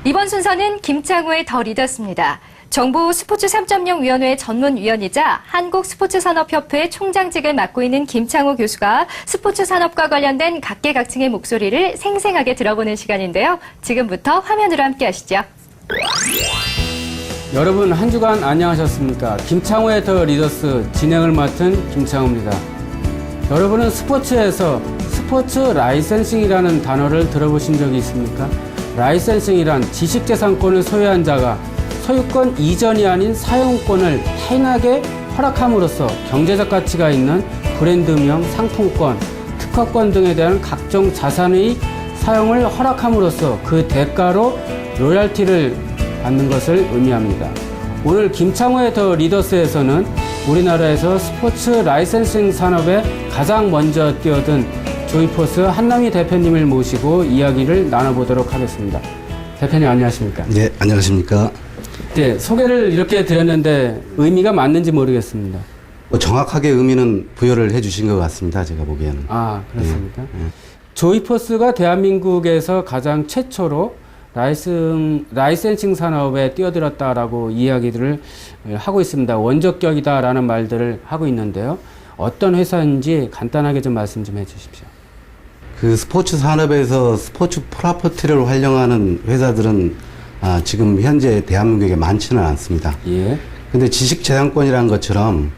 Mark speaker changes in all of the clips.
Speaker 1: 이번 순서는 김창호의 더 리더스입니다. 정부 스포츠 3.0 위원회 전문위원이자 한국스포츠산업협회 총장직을 맡고 있는 김창호 교수가 스포츠 산업과 관련된 각계각층의 목소리를 생생하게 들어보는 시간인데요. 지금부터 화면으로 함께 하시죠.
Speaker 2: 여러분 한 주간 안녕하셨습니까? 김창호의 더 리더스 진행을 맡은 김창호입니다. 여러분은 스포츠에서 스포츠 라이센싱이라는 단어를 들어보신 적이 있습니까? 라이센싱이란 지식재산권을 소유한 자가 소유권 이전이 아닌 사용권을 타인에게 허락함으로써 경제적 가치가 있는 브랜드명, 상품권, 특허권 등에 대한 각종 자산의 사용을 허락함으로써 그 대가로 로열티를 받는 것을 의미합니다. 오늘 김창호의 더 리더스에서는 우리나라에서 스포츠 라이센싱 산업에 가장 먼저 뛰어든 조이포스 한남희 대표님을 모시고 이야기를 나눠보도록 하겠습니다. 대표님 안녕하십니까?
Speaker 3: 네, 안녕하십니까?
Speaker 2: 네, 소개를 이렇게 드렸는데 의미가 맞는지 모르겠습니다.
Speaker 3: 정확하게 의미는 부여를 해주신 것 같습니다. 제가 보기에는.
Speaker 2: 아, 그렇습니까?
Speaker 3: 네.
Speaker 2: 조이포스가 대한민국에서 가장 최초로 라이센싱 산업에 뛰어들었다라고 이야기들을 하고 있습니다. 원조격이다라는 말들을 하고 있는데요. 어떤 회사인지 간단하게 좀 말씀 좀 해주십시오.
Speaker 3: 그 스포츠 산업에서 스포츠 프로퍼티를 활용하는 회사들은 지금 현재 대한민국에 많지는 않습니다.
Speaker 2: 예.
Speaker 3: 근데 지식재산권이라는 것처럼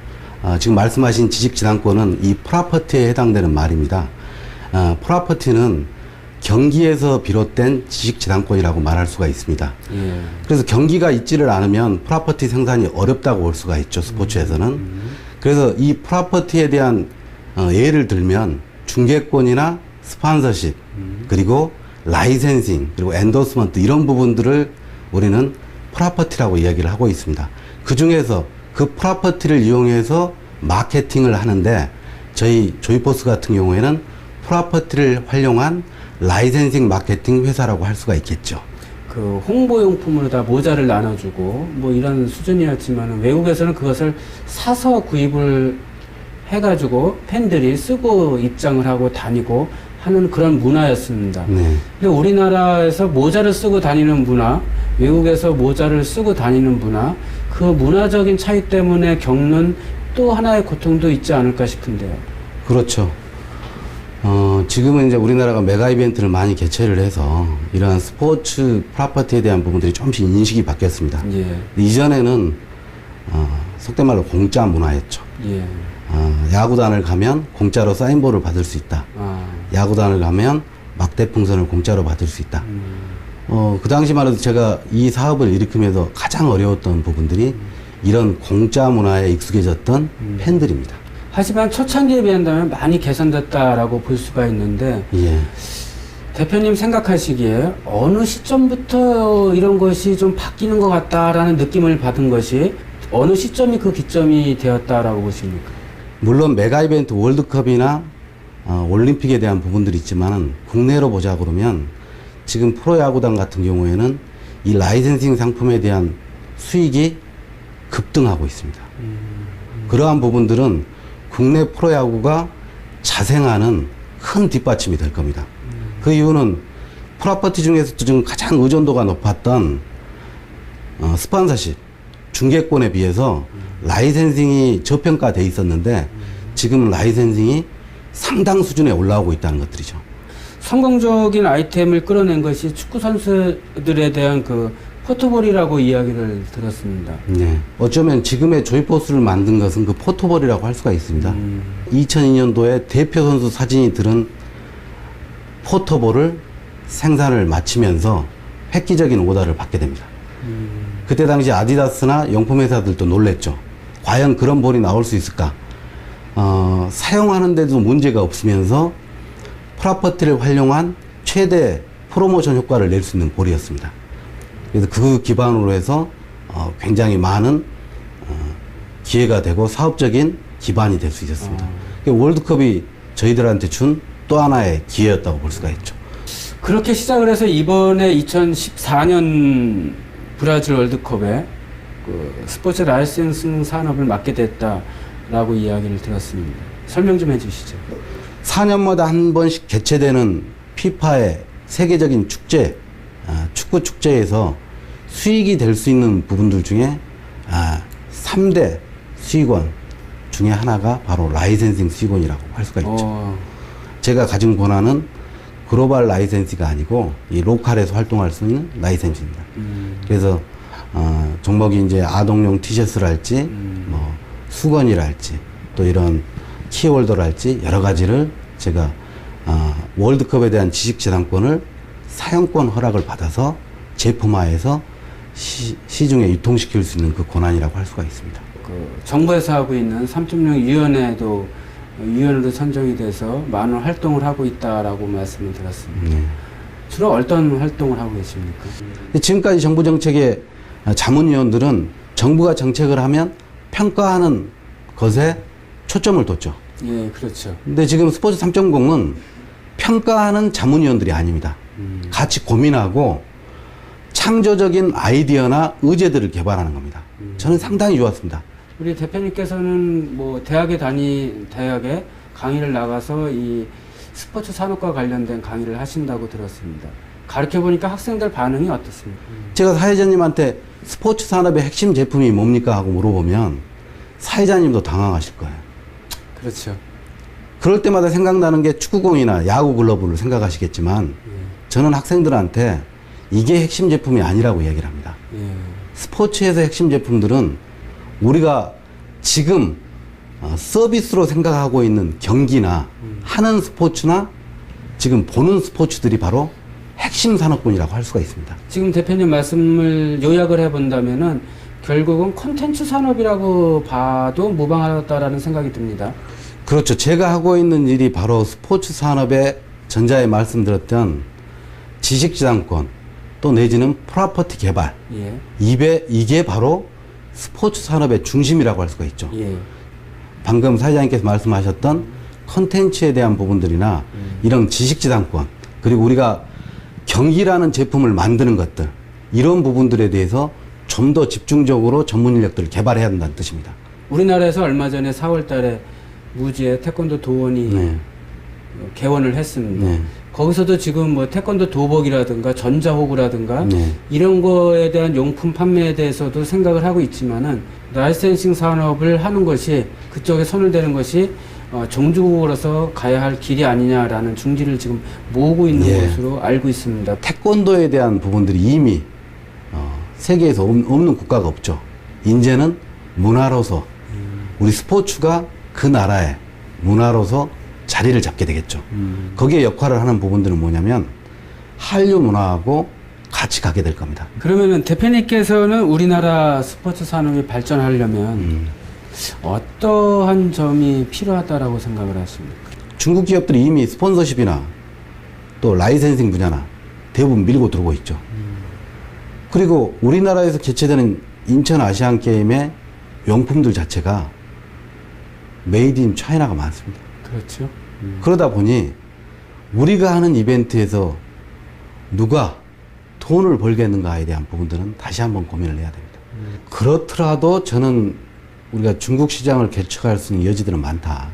Speaker 3: 지금 말씀하신 지식재산권은 이 프로퍼티에 해당되는 말입니다. 프로퍼티는 경기에서 비롯된 지식재산권이라고 말할 수가 있습니다.
Speaker 2: 예.
Speaker 3: 그래서 경기가 있지를 않으면 프로퍼티 생산이 어렵다고 볼 수가 있죠, 스포츠에서는. 그래서 이 프로퍼티에 대한 예를 들면 중계권이나 스폰서십, 그리고 라이센싱, 그리고 엔도스먼트 이런 부분들을 우리는 프로퍼티라고 이야기를 하고 있습니다. 그 중에서 그 프로퍼티를 이용해서 마케팅을 하는데 저희 조이포스 같은 경우에는 프로퍼티를 활용한 라이센싱 마케팅 회사라고 할 수가 있겠죠.
Speaker 2: 그 홍보용품으로 다 모자를 나눠주고 뭐 이런 수준이었지만 외국에서는 그것을 사서 구입을 해가지고 팬들이 쓰고 입장을 하고 다니고 하는 그런 문화였습니다.
Speaker 3: 네.
Speaker 2: 근데 우리나라에서 모자를 쓰고 다니는 문화, 외국에서 모자를 쓰고 다니는 문화, 그 문화적인 차이 때문에 겪는 또 하나의 고통도 있지 않을까 싶은데요.
Speaker 3: 그렇죠. 지금은 이제 우리나라가 메가 이벤트를 많이 개최를 해서 이러한 스포츠 프로퍼티에 대한 부분들이 조금씩 인식이 바뀌었습니다.
Speaker 2: 예.
Speaker 3: 이전에는 속된 말로 공짜 문화였죠.
Speaker 2: 예.
Speaker 3: 야구단을 가면 공짜로 사인볼을 받을 수 있다. 야구단을 가면 막대풍선을 공짜로 받을 수 있다. 그 당시만 해도 제가 이 사업을 일으키면서 가장 어려웠던 부분들이 이런 공짜 문화에 익숙해졌던 팬들입니다.
Speaker 2: 하지만 초창기에 비한다면 많이 개선됐다라고 볼 수가 있는데
Speaker 3: 예.
Speaker 2: 대표님 생각하시기에 어느 시점부터 이런 것이 좀 바뀌는 것 같다라는 느낌을 받은 것이 어느 시점이 그 기점이 되었다라고 보십니까?
Speaker 3: 물론 메가 이벤트 월드컵이나 올림픽에 대한 부분들이 있지만 국내로 보자 그러면 지금 프로야구단 같은 경우에는 이 라이센싱 상품에 대한 수익이 급등하고 있습니다. 그러한 부분들은 국내 프로야구가 자생하는 큰 뒷받침이 될 겁니다. 그 이유는 프로퍼티 중에서도 지금 가장 의존도가 높았던 스폰서십, 중계권에 비해서 라이센싱이 저평가돼 있었는데 지금 라이센싱이 상당 수준에 올라오고 있다는 것들이죠.
Speaker 2: 성공적인 아이템을 끌어낸 것이 축구 선수들에 대한 그 포토볼이라고 이야기를 들었습니다.
Speaker 3: 네. 어쩌면 지금의 조이포스를 만든 것은 그 포토볼이라고 할 수가 있습니다. 2002년도에 대표 선수 사진이 들은 포토볼을 생산을 마치면서 획기적인 오더를 받게 됩니다. 그때 당시 아디다스나 용품 회사들도 놀랬죠. 과연 그런 볼이 나올 수 있을까? 사용하는데도 문제가 없으면서 프로퍼티를 활용한 최대 프로모션 효과를 낼 수 있는 볼이었습니다. 그래서 그 기반으로 해서 굉장히 많은 기회가 되고 사업적인 기반이 될 수 있었습니다. 월드컵이 저희들한테 준 또 하나의 기회였다고 볼 수가 있죠.
Speaker 2: 그렇게 시작을 해서 이번에 2014년 브라질 월드컵에 그 스포츠 라이센싱 산업을 맡게 됐다라고 이야기를 들었습니다. 설명 좀 해주시죠.
Speaker 3: 4년마다 한 번씩 개최되는 피파의 세계적인 축제, 축구 축제에서 수익이 될 수 있는 부분들 중에 3대 수익원 중에 하나가 바로 라이센싱 수익원이라고 할 수가 있죠. 제가 가진 권한은 글로벌 라이센스가 아니고 이 로컬에서 활동할 수 있는 라이센스입니다. 그래서 종목이 이제 아동용 티셔츠랄지 뭐 수건이랄지 또 이런 키홀더랄지 여러 가지를 제가 월드컵에 대한 지식재산권을 사용권 허락을 받아서 제품화해서 시중에 유통시킬 수 있는 그 권한이라고 할 수가 있습니다.
Speaker 2: 그 정부에서 하고 있는 3.0 위원회도 위원으로 선정이 돼서 많은 활동을 하고 있다라고 말씀을 들었습니다. 주로 어떤 활동을 하고 계십니까?
Speaker 3: 지금까지 정부 정책의 자문위원들은 정부가 정책을 하면 평가하는 것에 초점을 뒀죠.
Speaker 2: 예, 그렇죠.
Speaker 3: 근데 지금 스포츠 3.0은 평가하는 자문위원들이 아닙니다. 같이 고민하고 창조적인 아이디어나 의제들을 개발하는 겁니다. 저는 상당히 좋았습니다.
Speaker 2: 우리 대표님께서는 뭐 대학에 강의를 나가서 이 스포츠 산업과 관련된 강의를 하신다고 들었습니다. 가르쳐 보니까 학생들 반응이 어떻습니까?
Speaker 3: 제가 사회자님한테 스포츠 산업의 핵심 제품이 뭡니까 하고 물어보면 사회자님도 당황하실 거예요.
Speaker 2: 그렇죠.
Speaker 3: 그럴 때마다 생각나는 게 축구공이나 야구 글러브를 생각하시겠지만 저는 학생들한테 이게 핵심 제품이 아니라고 얘기를 합니다. 스포츠에서 핵심 제품들은 우리가 지금 서비스로 생각하고 있는 경기나 하는 스포츠나 지금 보는 스포츠들이 바로 핵심 산업군이라고 할 수가 있습니다.
Speaker 2: 지금 대표님 말씀을 요약을 해본다면은 결국은 콘텐츠 산업이라고 봐도 무방하다라는 생각이 듭니다.
Speaker 3: 그렇죠. 제가 하고 있는 일이 바로 스포츠 산업의 전자에 말씀드렸던 지식재산권 또 내지는 프로퍼티 개발.
Speaker 2: 예.
Speaker 3: 이게 바로 스포츠 산업의 중심이라고 할 수가 있죠.
Speaker 2: 예.
Speaker 3: 방금 사회자님께서 말씀하셨던 컨텐츠에 대한 부분들이나 이런 지식재산권 그리고 우리가 경기라는 제품을 만드는 것들 이런 부분들에 대해서 좀 더 집중적으로 전문 인력들을 개발해야 한다는 뜻입니다.
Speaker 2: 우리나라에서 얼마 전에 4월 달에 무지의 태권도 도원이 개원을 했습니다.
Speaker 3: 네.
Speaker 2: 거기서도 지금 뭐 태권도 도복이라든가 전자호구라든가
Speaker 3: 네.
Speaker 2: 이런 거에 대한 용품 판매에 대해서도 생각을 하고 있지만은 라이센싱 산업을 하는 것이 그쪽에 손을 대는 것이 종주국으로서 가야 할 길이 아니냐라는 중지를 지금 모으고 있는 것으로 알고 있습니다.
Speaker 3: 태권도에 대한 부분들이 이미 세계에서 없는 국가가 없죠. 이제는 문화로서 우리 스포츠가 그 나라의 문화로서 자리를 잡게 되겠죠. 거기에 역할을 하는 부분들은 뭐냐면 한류 문화하고 같이 가게 될 겁니다.
Speaker 2: 그러면은 대표님께서는 우리나라 스포츠 산업이 발전하려면 어떠한 점이 필요하다라고 생각을 하십니까?
Speaker 3: 중국 기업들이 이미 스폰서십이나 또 라이센싱 분야나 대부분 밀고 들어오고 있죠. 그리고 우리나라에서 개최되는 인천 아시안 게임의 용품들 자체가 메이드 인 차이나가 많습니다.
Speaker 2: 그렇죠.
Speaker 3: 그러다 보니 우리가 하는 이벤트에서 누가 돈을 벌겠는가에 대한 부분들은 다시 한번 고민을 해야 됩니다. 그렇더라도 저는 우리가 중국 시장을 개척할 수 있는 여지들은 많다.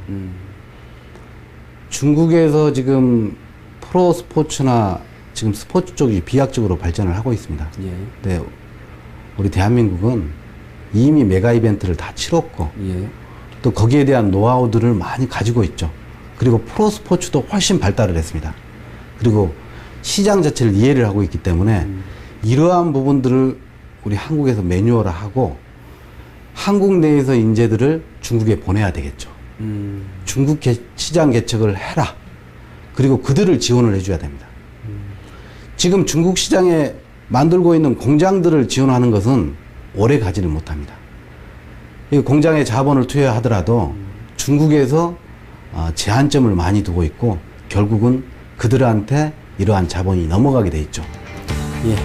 Speaker 3: 중국에서 지금 프로 스포츠나 지금 스포츠 쪽이 비약적으로 발전을 하고 있습니다.
Speaker 2: 예.
Speaker 3: 근데 우리 대한민국은 이미 메가 이벤트를 다 치렀고
Speaker 2: 예.
Speaker 3: 또 거기에 대한 노하우들을 많이 가지고 있죠. 그리고 프로 스포츠도 훨씬 발달을 했습니다. 그리고 시장 자체를 이해를 하고 있기 때문에 이러한 부분들을 우리 한국에서 매뉴얼화하고 한국 내에서 인재들을 중국에 보내야 되겠죠. 중국 시장 개척을 해라. 그리고 그들을 지원을 해줘야 됩니다. 지금 중국 시장에 만들고 있는 공장들을 지원하는 것은 오래 가지는 못합니다. 이 공장에 자본을 투여하더라도 중국에서 제한점을 많이 두고 있고 결국은 그들한테 이러한 자본이 넘어가게 돼 있죠.
Speaker 2: 예.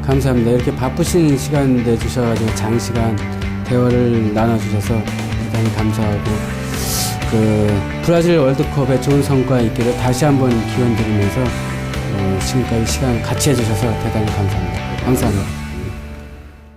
Speaker 2: 감사합니다. 이렇게 바쁘신 시간 내주셔가지고 장시간 대화를 나눠주셔서 대단히 감사하고 브라질 월드컵에 좋은 성과 있기를 다시 한번 기원 드리면서 지금까지 시간 같이 해주셔서 대단히 감사합니다. 감사합니다.